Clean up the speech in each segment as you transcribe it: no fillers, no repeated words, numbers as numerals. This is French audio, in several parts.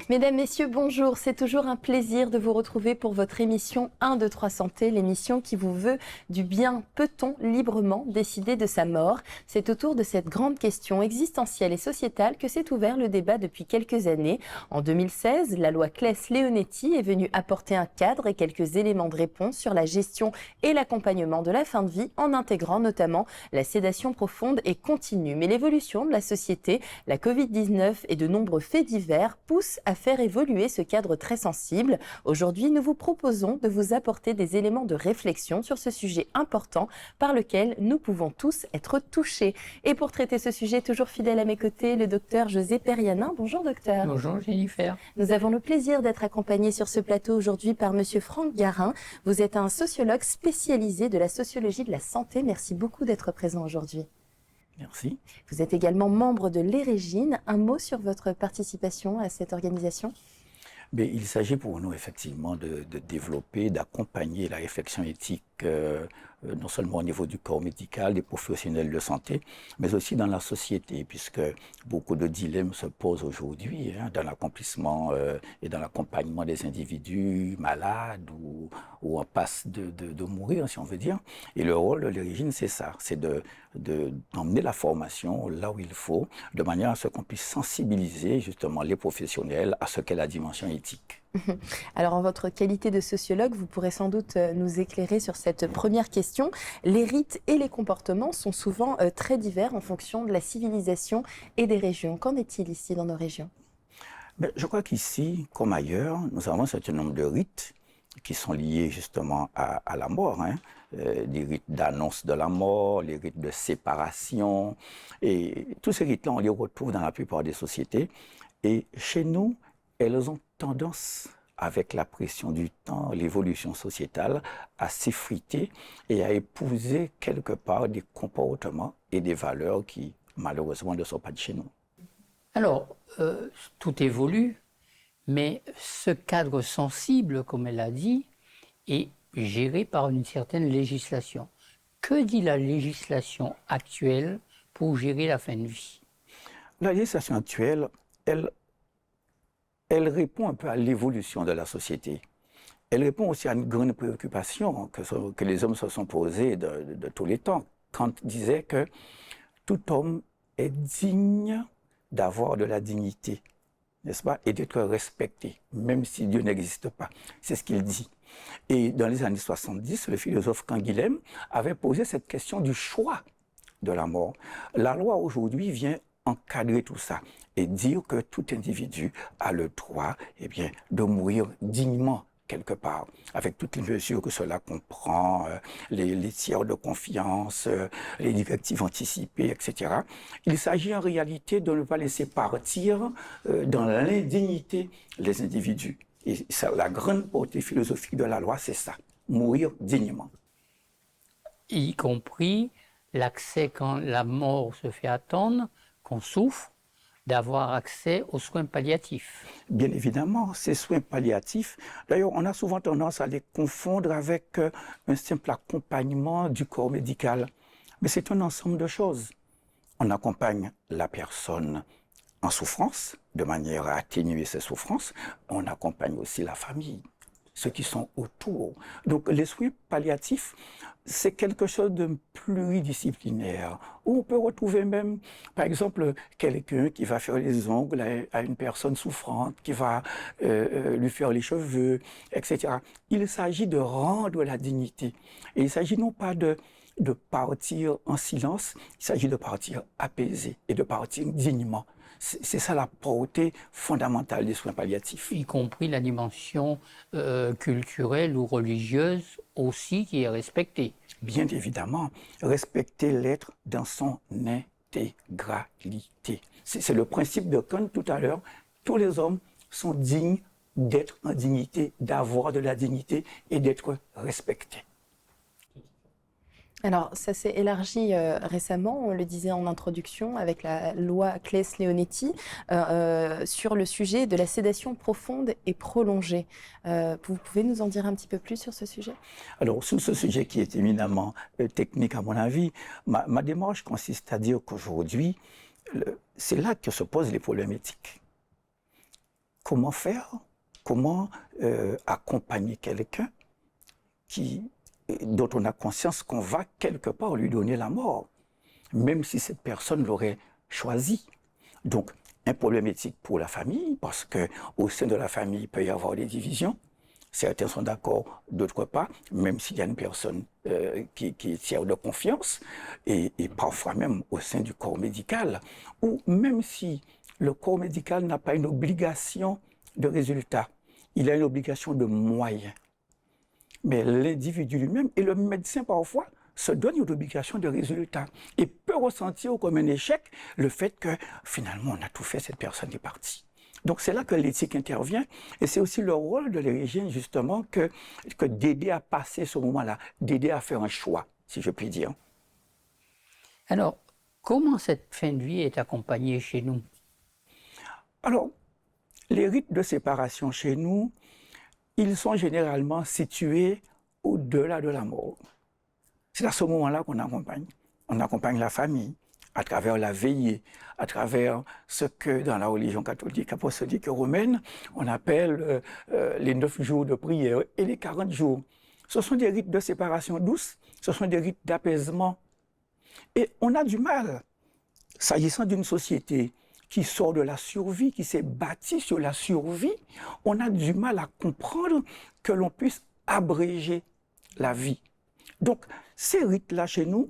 Mesdames, Messieurs, bonjour. C'est toujours un plaisir de vous retrouver pour votre émission 1, 2, 3 Santé, l'émission qui vous veut du bien. Peut-on librement décider de sa mort? C'est autour de cette grande question existentielle et sociétale que s'est ouvert le débat depuis quelques années. En 2016, la loi Claes-Leonetti est venue apporter un cadre et quelques éléments de réponse sur la gestion et l'accompagnement de la fin de vie, en intégrant notamment la sédation profonde et continue. Mais l'évolution de la société, la Covid-19 et de nombreux faits divers poussent à faire évoluer ce cadre très sensible. Aujourd'hui, nous vous proposons de vous apporter des éléments de réflexion sur ce sujet important par lequel nous pouvons tous être touchés. Et pour traiter ce sujet, toujours fidèle à mes côtés, le docteur José Perianin. Bonjour docteur. Bonjour Jennifer. Nous avons le plaisir d'être accompagnés sur ce plateau aujourd'hui par monsieur Franck Garin. Vous êtes un sociologue spécialisé de la sociologie de la santé. Merci beaucoup d'être présent aujourd'hui. Merci. Vous êtes également membre de l'Érégine. Un mot sur votre participation à cette organisation? Mais il s'agit pour nous effectivement de développer, d'accompagner la réflexion éthique, non seulement au niveau du corps médical, des professionnels de santé, mais aussi dans la société, puisque beaucoup de dilemmes se posent aujourd'hui dans l'accomplissement et dans l'accompagnement des individus malades ou en passe de mourir, si on veut dire. Et le rôle de l'Érégine, c'est ça, c'est d'emmener la formation là où il faut, de manière à ce qu'on puisse sensibiliser justement les professionnels à ce qu'est la dimension éthique. Alors, en votre qualité de sociologue, vous pourrez sans doute nous éclairer sur cette première question. Les rites et les comportements sont souvent très divers en fonction de la civilisation et des régions. Qu'en est-il ici dans nos régions? Je crois qu'ici, comme ailleurs, nous avons un certain nombre de rites qui sont liés justement à la mort, des rites d'annonce de la mort, les rites de séparation, et tous ces rites-là, on les retrouve dans la plupart des sociétés. Et chez nous, elles ont tendance, avec la pression du temps, l'évolution sociétale, à s'effriter et à épouser quelque part des comportements et des valeurs qui, malheureusement, ne sont pas de chez nous. Alors, tout évolue, mais ce cadre sensible, comme elle a dit, est géré par une certaine législation. Que dit la législation actuelle pour gérer la fin de vie? La législation actuelle, elle répond un peu à l'évolution de la société. Elle répond aussi à une grande préoccupation que les hommes se sont posées de tous les temps. Kant disait que tout homme est digne d'avoir de la dignité, n'est-ce pas, et d'être respecté, même si Dieu n'existe pas. C'est ce qu'il dit. Et dans les années 70, le philosophe Canguilhem avait posé cette question du choix de la mort. La loi aujourd'hui vient encadrer tout ça et dire que tout individu a le droit de mourir dignement quelque part, avec toutes les mesures que cela comprend, les tiers de confiance, les directives anticipées, etc. Il s'agit en réalité de ne pas laisser partir dans l'indignité les individus. Et ça, la grande portée philosophique de la loi, c'est ça, mourir dignement. Y compris l'accès quand la mort se fait attendre, qu'on souffre, d'avoir accès aux soins palliatifs. Bien évidemment, ces soins palliatifs, d'ailleurs, on a souvent tendance à les confondre avec un simple accompagnement du corps médical. Mais c'est un ensemble de choses. On accompagne la personne en souffrance, de manière à atténuer ses souffrances. On accompagne aussi la famille, ceux qui sont autour. Donc les soins palliatifs, c'est quelque chose de pluridisciplinaire, où on peut retrouver même, par exemple, quelqu'un qui va faire les ongles à une personne souffrante, qui va lui faire les cheveux, etc. Il s'agit de rendre la dignité. Et il s'agit non pas de partir en silence, il s'agit de partir apaisé et de partir dignement. C'est ça la portée fondamentale des soins palliatifs. Y compris la dimension culturelle ou religieuse aussi qui est respectée. Bien évidemment, respecter l'être dans son intégralité. C'est le principe de Kant tout à l'heure. Tous les hommes sont dignes d'être en dignité, d'avoir de la dignité et d'être respectés. Alors, ça s'est élargi récemment, on le disait en introduction, avec la loi Claes-Leonetti, sur le sujet de la sédation profonde et prolongée. Vous pouvez nous en dire un petit peu plus sur ce sujet? Alors, sur ce sujet qui est éminemment technique à mon avis, ma démarche consiste à dire qu'aujourd'hui, c'est là que se posent les problèmes éthiques. comment faire, comment accompagner quelqu'un dont on a conscience qu'on va quelque part lui donner la mort, même si cette personne l'aurait choisi. Donc, un problème éthique pour la famille, parce qu'au sein de la famille, il peut y avoir des divisions. Certains sont d'accord, d'autres pas, même s'il y a une personne qui est tiers de confiance, et parfois même au sein du corps médical, ou même si le corps médical n'a pas une obligation de résultat, il a une obligation de moyens. Mais l'individu lui-même et le médecin parfois se donne une obligation de résultat et peut ressentir comme un échec le fait que finalement on a tout fait, cette personne est partie. Donc c'est là que l'éthique intervient et c'est aussi le rôle de l'érigène justement que d'aider à passer ce moment-là, d'aider à faire un choix, si je puis dire. Alors, comment cette fin de vie est accompagnée chez nous? Alors, les rites de séparation chez nous, ils sont généralement situés au-delà de la mort. C'est à ce moment-là qu'on accompagne. On accompagne la famille à travers la veillée, à travers ce que dans la religion catholique apostolique romaine, on appelle les 9 jours de prière et les 40 jours. Ce sont des rites de séparation douce, ce sont des rites d'apaisement. Et on a du mal, s'agissant d'une société qui sort de la survie, qui s'est bâtie sur la survie, on a du mal à comprendre que l'on puisse abréger la vie. Donc, ces rites-là chez nous,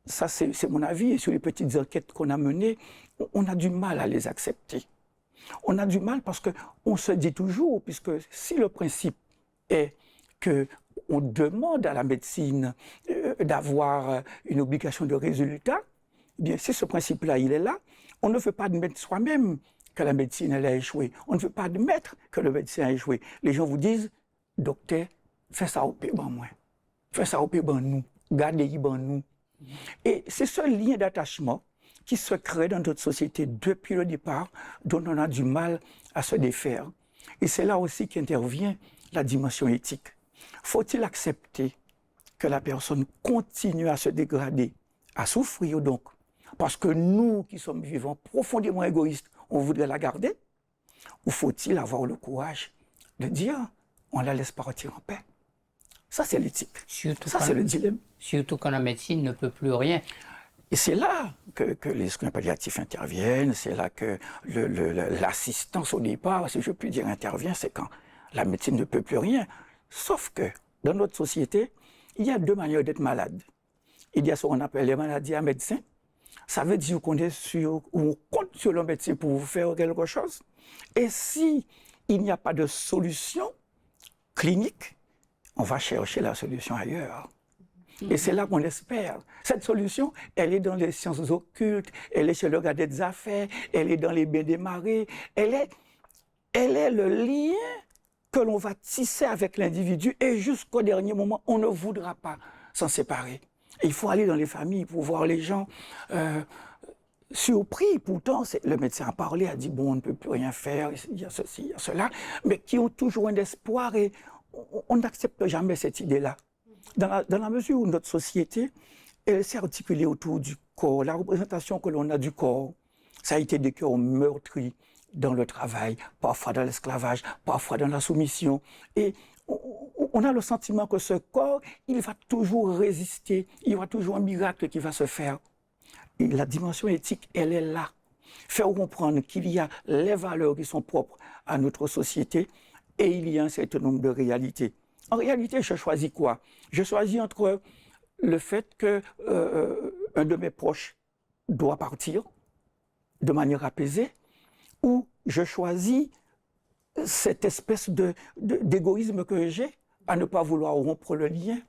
ça c'est mon avis, et sur les petites enquêtes qu'on a menées, on a du mal à les accepter. On a du mal parce qu'on se dit toujours, puisque si le principe est qu'on demande à la médecine d'avoir une obligation de résultat, eh bien, si ce principe-là, il est là, on ne veut pas admettre soi-même que la médecine, elle a échoué. On ne veut pas admettre que le médecin a échoué. Les gens vous disent, docteur, fais ça au pays, ben moi. Fais ça au pays, ben nous. Gardez-y, ben nous. Et c'est ce lien d'attachement qui se crée dans notre société depuis le départ, dont on a du mal à se défaire. Et c'est là aussi qu'intervient la dimension éthique. Faut-il accepter que la personne continue à se dégrader, à souffrir donc, parce que nous qui sommes vivants, profondément égoïstes, on voudrait la garder? Ou faut-il avoir le courage de dire, on la laisse partir en paix? Ça, c'est l'éthique. Ça, c'est le dilemme. Surtout quand la médecine ne peut plus rien. Et c'est là que les soins palliatifs interviennent, c'est là que l'assistance au départ, si je puis dire, intervient, c'est quand la médecine ne peut plus rien. Sauf que dans notre société, il y a deux manières d'être malade. Il y a ce qu'on appelle les maladies à médecin. Ça veut dire qu'on compte sur le médecin pour vous faire quelque chose. Et si il n'y a pas de solution clinique, on va chercher la solution ailleurs. Et c'est là qu'on espère. Cette solution, elle est dans les sciences occultes, elle est chez le gardien des affaires, elle est dans les bains des marées, elle est le lien que l'on va tisser avec l'individu et jusqu'au dernier moment, on ne voudra pas s'en séparer. Et il faut aller dans les familles pour voir les gens surpris. Pourtant, le médecin a parlé, a dit, bon, on ne peut plus rien faire, il y a ceci, il y a cela, mais qui ont toujours un espoir et on n'accepte jamais cette idée-là. Dans la mesure où notre société, elle s'est articulée autour du corps, la représentation que l'on a du corps, ça a été des cœurs meurtris dans le travail, parfois dans l'esclavage, parfois dans la soumission. Et on a le sentiment que ce corps, il va toujours résister, il y aura toujours un miracle qui va se faire. Et la dimension éthique, elle est là. Faire comprendre qu'il y a les valeurs qui sont propres à notre société et il y a un certain nombre de réalités. En réalité, je choisis quoi? Je choisis entre le fait qu'un de mes proches doit partir de manière apaisée, ou je choisis cette espèce d'égoïsme que j'ai à ne pas vouloir rompre le lien.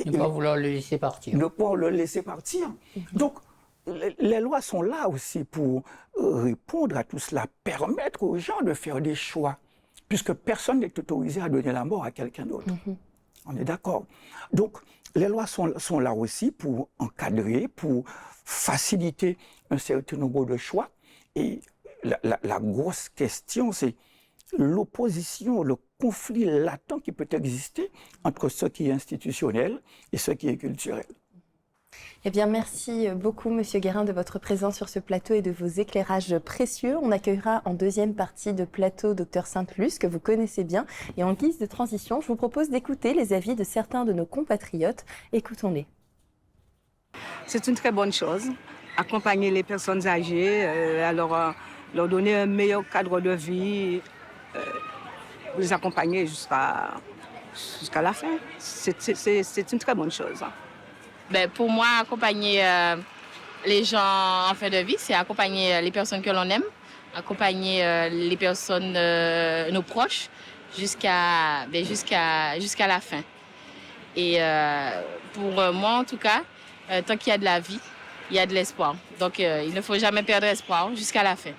Ne pas vouloir le laisser partir. Ne pas le laisser partir. Donc, les lois sont là aussi pour répondre à tout cela, permettre aux gens de faire des choix, puisque personne n'est autorisé à donner la mort à quelqu'un d'autre. On est d'accord. Donc, les lois sont là aussi pour encadrer, pour faciliter un certain nombre de choix. Et la grosse question, c'est l'opposition, le conflit latent qui peut exister entre ce qui est institutionnel et ce qui est culturel. Eh bien, merci beaucoup, Monsieur Guérin, de votre présence sur ce plateau et de vos éclairages précieux. On accueillera en deuxième partie de plateau Dr Sainte-Luce, que vous connaissez bien. Et en guise de transition, je vous propose d'écouter les avis de certains de nos compatriotes. Écoutons-les. C'est une très bonne chose. Accompagner les personnes âgées, leur donner un meilleur cadre de vie, les accompagner jusqu'à la fin. C'est une très bonne chose. Ben, pour moi, accompagner les gens en fin de vie, c'est accompagner les personnes que l'on aime, accompagner les personnes, nos proches, jusqu'à la fin. Et pour moi, en tout cas, tant qu'il y a de la vie, il y a de l'espoir. Donc, il ne faut jamais perdre espoir jusqu'à la fin.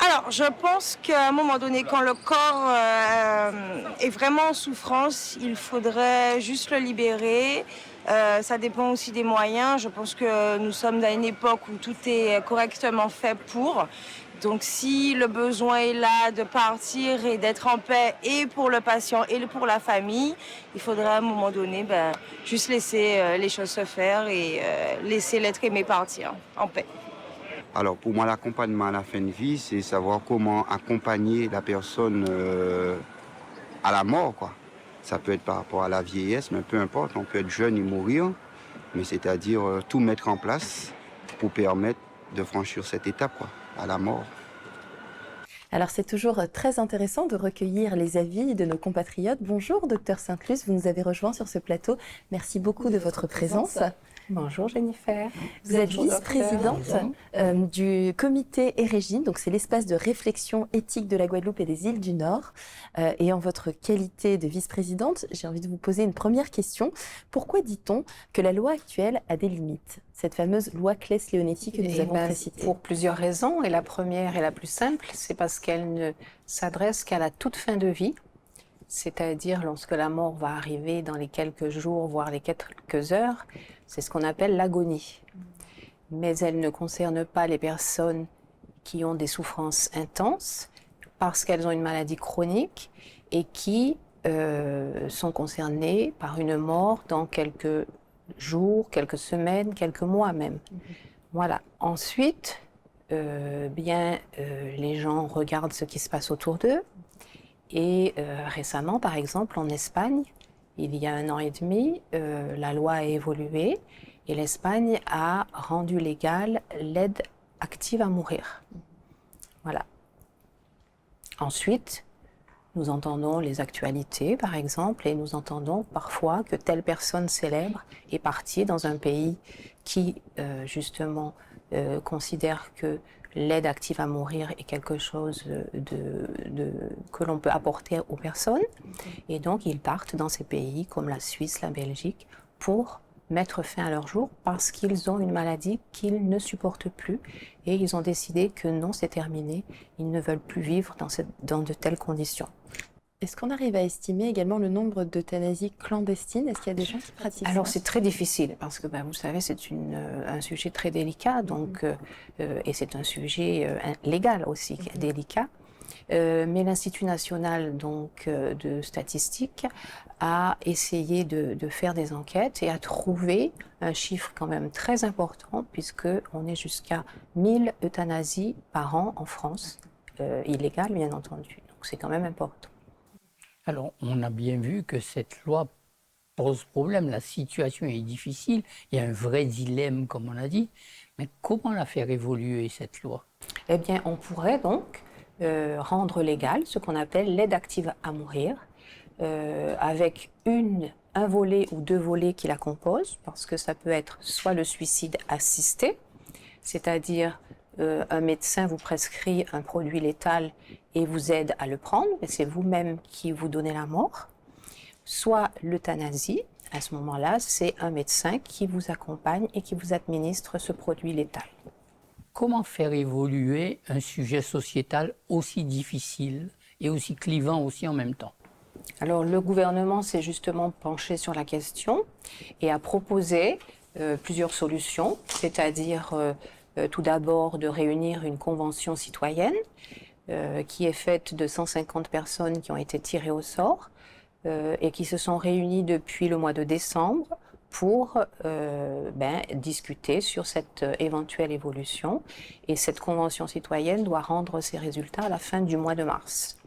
Alors, je pense qu'à un moment donné, quand le corps est vraiment en souffrance, il faudrait juste le libérer. Ça dépend aussi des moyens. Je pense que nous sommes à une époque où tout est correctement fait pour. Donc, si le besoin est là de partir et d'être en paix et pour le patient et pour la famille, il faudrait à un moment donné juste laisser les choses se faire et laisser l'être aimé partir en paix. Alors pour moi, l'accompagnement à la fin de vie, c'est savoir comment accompagner la personne à la mort, quoi. Ça peut être par rapport à la vieillesse, mais peu importe, on peut être jeune et mourir, mais c'est-à-dire tout mettre en place pour permettre de franchir cette étape, quoi, à la mort. Alors, c'est toujours très intéressant de recueillir les avis de nos compatriotes. Bonjour, Dr Sainte-Luce, vous nous avez rejoint sur ce plateau. Merci beaucoup de votre présence. Bonjour Jennifer. Vous êtes vice-présidente du comité Érégine, donc c'est l'espace de réflexion éthique de la Guadeloupe et des îles du Nord. Et en votre qualité de vice-présidente, j'ai envie de vous poser une première question. Pourquoi dit-on que la loi actuelle a des limites? Cette fameuse loi Claes-Leonetti que nous avons précitée. Pour plusieurs raisons. Et la première et la plus simple, c'est parce qu'elle ne s'adresse qu'à la toute fin de vie. C'est-à-dire lorsque la mort va arriver dans les quelques jours, voire les quelques heures, c'est ce qu'on appelle l'agonie. Mais elle ne concerne pas les personnes qui ont des souffrances intenses parce qu'elles ont une maladie chronique et qui sont concernées par une mort dans quelques jours, quelques semaines, quelques mois même. Voilà. Ensuite, les gens regardent ce qui se passe autour d'eux. Et récemment, par exemple, en Espagne, il y a 1 an et demi, la loi a évolué et l'Espagne a rendu légale l'aide active à mourir. Voilà. Ensuite, nous entendons les actualités, par exemple, et nous entendons parfois que telle personne célèbre est partie dans un pays qui, justement, considère que l'aide active à mourir est quelque chose que l'on peut apporter aux personnes. Et donc, ils partent dans ces pays comme la Suisse, la Belgique, pour mettre fin à leur jour parce qu'ils ont une maladie qu'ils ne supportent plus. Et ils ont décidé que non, c'est terminé. Ils ne veulent plus vivre dans de telles conditions. Est-ce qu'on arrive à estimer également le nombre d'euthanasies clandestines? Est-ce qu'il y a des gens qui pratiquent ça? Alors c'est très difficile parce que vous savez c'est un sujet très délicat et c'est un sujet légal aussi délicat. Mais l'Institut national de statistique a essayé de faire des enquêtes et a trouvé un chiffre quand même très important puisque on est jusqu'à 1000 euthanasies par an en France, illégales bien entendu. Donc c'est quand même important. Alors, on a bien vu que cette loi pose problème. La situation est difficile. Il y a un vrai dilemme, comme on a dit. Mais comment la faire évoluer, cette loi? Eh bien, on pourrait donc rendre légale ce qu'on appelle l'aide active à mourir, avec un volet ou 2 volets qui la composent, parce que ça peut être soit le suicide assisté, c'est-à-dire un médecin vous prescrit un produit létal et vous aide à le prendre, et c'est vous-même qui vous donnez la mort, soit l'euthanasie. À ce moment-là, c'est un médecin qui vous accompagne et qui vous administre ce produit létal. Comment faire évoluer un sujet sociétal aussi difficile et aussi clivant aussi en même temps? Alors, le gouvernement s'est justement penché sur la question et a proposé plusieurs solutions, c'est-à-dire tout d'abord de réunir une convention citoyenne qui est faite de 150 personnes qui ont été tirées au sort et qui se sont réunies depuis le mois de décembre pour discuter sur cette éventuelle évolution. Et cette convention citoyenne doit rendre ses résultats à la fin du mois de mars.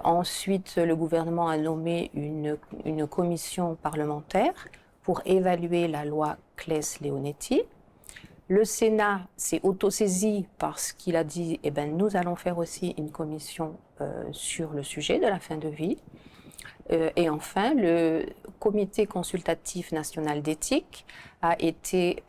Ensuite, le gouvernement a nommé une commission parlementaire pour évaluer la loi Claes-Leonetti. Le Sénat s'est autosaisi parce qu'il a dit nous allons faire aussi une commission sur le sujet de la fin de vie. Et enfin, le Comité consultatif national d'éthique a été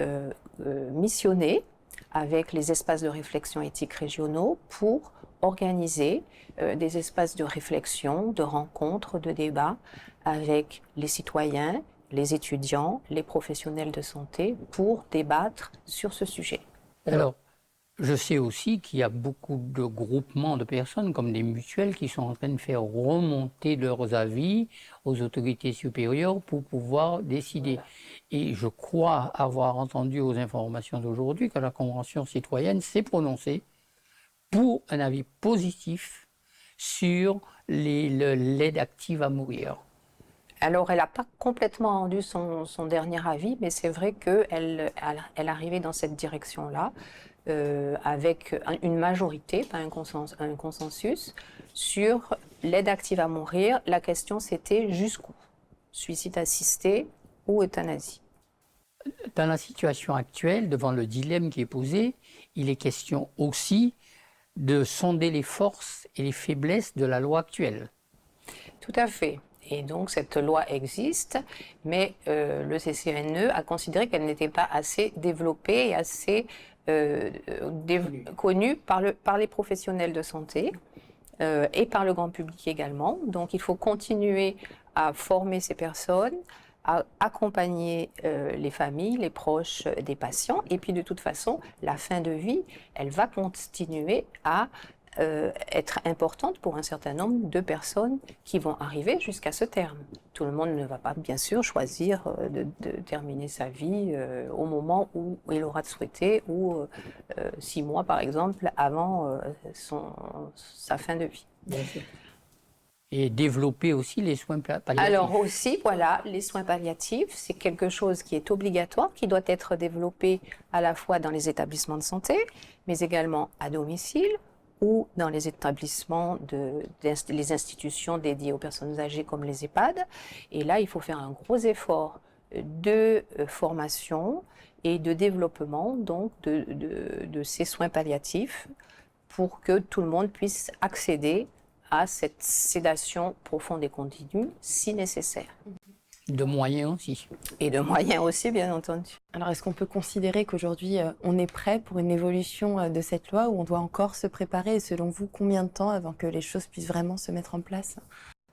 missionné avec les espaces de réflexion éthique régionaux pour organiser des espaces de réflexion, de rencontres, de débats avec les citoyens, les étudiants, les professionnels de santé pour débattre sur ce sujet. Alors, je sais aussi qu'il y a beaucoup de groupements de personnes, comme des mutuelles, qui sont en train de faire remonter leurs avis aux autorités supérieures pour pouvoir décider. Et je crois avoir entendu aux informations d'aujourd'hui que la Convention citoyenne s'est prononcée pour un avis positif sur l'aide active à mourir. Alors, elle n'a pas complètement rendu son dernier avis, mais c'est vrai qu'elle arrivait dans cette direction-là, avec une majorité, pas un consensus, sur l'aide active à mourir. La question, c'était jusqu'où? Suicide assisté ou euthanasie? Dans la situation actuelle, devant le dilemme qui est posé, il est question aussi de sonder les forces et les faiblesses de la loi actuelle. Tout à fait. Et donc, cette loi existe, mais le CCNE a considéré qu'elle n'était pas assez développée et assez connue par les professionnels de santé et par le grand public également. Donc, il faut continuer à former ces personnes, à accompagner les familles, les proches des patients. Et puis, de toute façon, la fin de vie, elle va continuer à être importante pour un certain nombre de personnes qui vont arriver jusqu'à ce terme. Tout le monde ne va pas, bien sûr, choisir de terminer sa vie au moment où il aura souhaité, ou 6 mois, par exemple, avant sa fin de vie. Bien sûr. Et développer aussi les soins palliatifs. Alors aussi, voilà, les soins palliatifs, c'est quelque chose qui est obligatoire, qui doit être développé à la fois dans les établissements de santé, mais également à domicile, ou dans les établissements, les institutions dédiées aux personnes âgées comme les EHPAD. Et là, il faut faire un gros effort de formation et de développement donc de ces soins palliatifs pour que tout le monde puisse accéder à cette sédation profonde et continue si nécessaire. De moyens aussi. Et de moyens aussi, bien entendu. Alors, est-ce qu'on peut considérer qu'aujourd'hui, on est prêt pour une évolution de cette loi, ou on doit encore se préparer? Et selon vous, combien de temps avant que les choses puissent vraiment se mettre en place?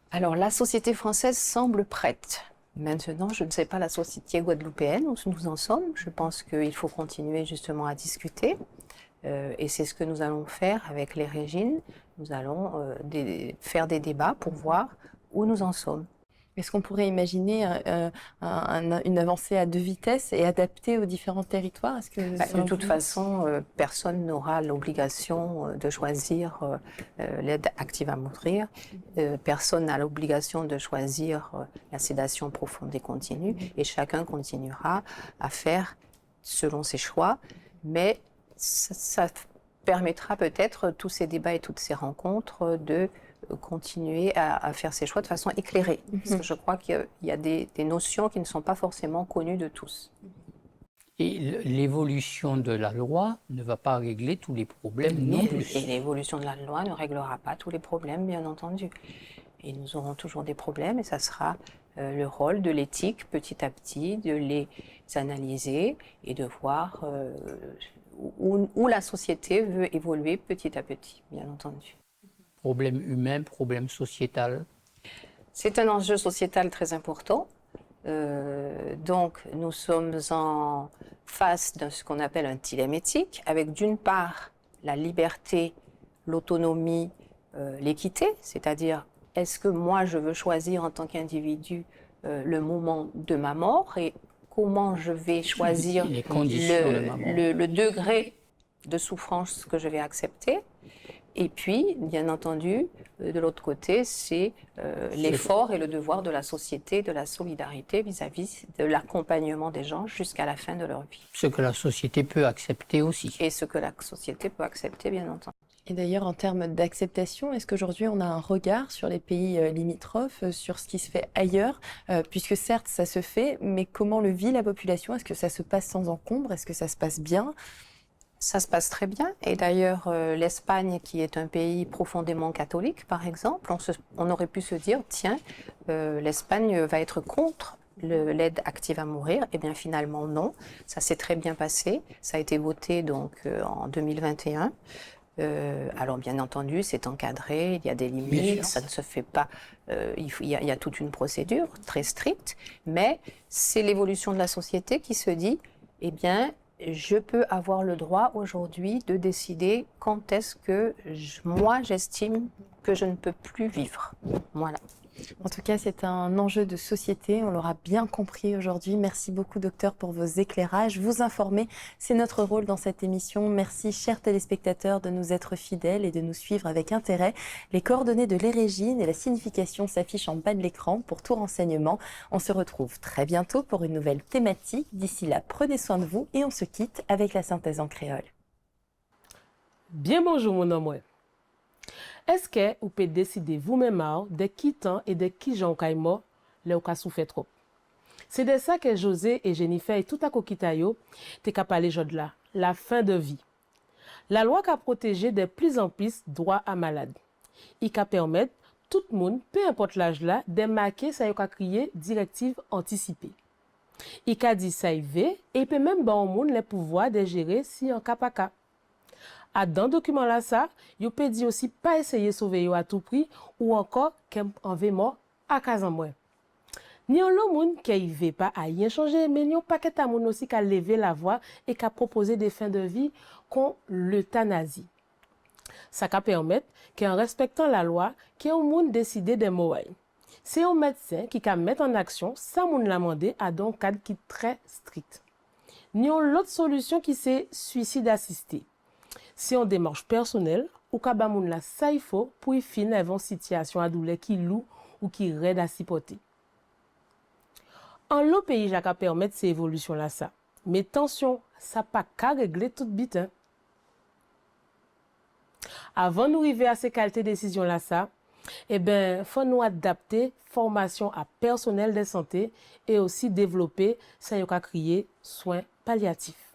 Alors, la société française semble prête. Maintenant, je ne sais pas la société guadeloupéenne où nous en sommes. Je pense qu'il faut continuer justement à discuter. Et c'est ce que nous allons faire avec les Régines. Nous allons faire des débats pour voir où nous en sommes. Est-ce qu'on pourrait imaginer une avancée à 2 vitesses et adaptée aux différents territoires? De toute façon, personne n'aura l'obligation de choisir l'aide active à mourir. Personne n'a l'obligation de choisir la sédation profonde et continue. Et chacun continuera à faire selon ses choix. Mais ça permettra peut-être, tous ces débats et toutes ces rencontres, de continuer à faire ses choix de façon éclairée. Parce que je crois qu'il y a des notions qui ne sont pas forcément connues de tous. Et l'évolution de la loi ne va pas régler tous les problèmes non plus. Et l'évolution de la loi ne réglera pas tous les problèmes, bien entendu. Et nous aurons toujours des problèmes, et ça sera le rôle de l'éthique, petit à petit, de les analyser et de voir où la société veut évoluer petit à petit, bien entendu. Problème humain, problème sociétal. C'est un enjeu sociétal très important. Donc, nous sommes en face de ce qu'on appelle un dilemme éthique, avec d'une part la liberté, l'autonomie, l'équité, c'est-à-dire est-ce que moi je veux choisir en tant qu'individu le moment de ma mort et comment je vais choisir le degré de souffrance que je vais accepter. Et puis, bien entendu, de l'autre côté, c'est l'effort et le devoir de la société, de la solidarité vis-à-vis de l'accompagnement des gens jusqu'à la fin de leur vie. Ce que la société peut accepter aussi. Et ce que la société peut accepter, bien entendu. Et d'ailleurs, en termes d'acceptation, est-ce qu'aujourd'hui on a un regard sur les pays limitrophes, sur ce qui se fait ailleurs, puisque certes ça se fait, mais comment le vit la population? Est-ce que ça se passe sans encombre? Est-ce que ça se passe bien? Ça se passe très bien. Et d'ailleurs, l'Espagne, qui est un pays profondément catholique, par exemple, on aurait pu se dire, tiens, l'Espagne va être contre l'aide active à mourir. Eh bien, finalement, non. Ça s'est très bien passé. Ça a été voté donc en 2021. Alors bien entendu, c'est encadré, il y a des limites, ça ne se fait pas, il y a toute une procédure très stricte, mais c'est l'évolution de la société qui se dit, eh bien, je peux avoir le droit aujourd'hui de décider quand est-ce que moi j'estime que je ne peux plus vivre. Voilà. En tout cas, c'est un enjeu de société, on l'aura bien compris aujourd'hui. Merci beaucoup, docteur, pour vos éclairages. Vous informer, c'est notre rôle dans cette émission. Merci, chers téléspectateurs, de nous être fidèles et de nous suivre avec intérêt. Les coordonnées de l'Érégine et la signification s'affichent en bas de l'écran pour tout renseignement. On se retrouve très bientôt pour une nouvelle thématique. D'ici là, prenez soin de vous et on se quitte avec la synthèse en créole. Bien bonjour, mon nom. Est-ce que vous pouvez décider vous-même de qui temps et de qui j'en caille mort, là où souffert trop? C'est de ça que José et Jennifer et tout à Kokitayo t'es qu'à parler là, la fin de vie. La loi qui a protégé de plus en plus droit à malade. Il qui permet tout le monde, peu importe l'âge là, de marquer ça y a crié directive anticipée. Il qui dit ça y va et peut même bon au monde le pouvoir de gérer si en cas pas cas. À dans le document là ça, vous peut dire aussi pas essayer de sauver à tout prix ou encore qu'en veut mort à cas en moins. Ni on le monde qui ne veut pas à rien changer, mais ni on paquet à monde aussi qui a levé la voix et qui a proposé des fins de vie qu'on l'euthanasie. Ça va permettre qu'en respectant la loi, qu'il y ait un monde décidé de mourir. C'est un médecin qui va mettre en action sans moun l'amender à un cadre qui est très strict. Ni on l'autre solution qui c'est suicide assisté. C'est une démarche personnelle ou qu'à moun la ça il faut pour y finir avant situation à douleur qui lourd ou qui raide à supporter. En l'autre pays, j'ai qu'à permettre ces évolutions là ça. Mais attention, ça pas qu'à régler toute bite. Hein. Avant de nous arriver à ces qualités de décision là ça, eh ben, faut nous adapter formation à personnel de santé et aussi développer ça y a crier soins palliatifs.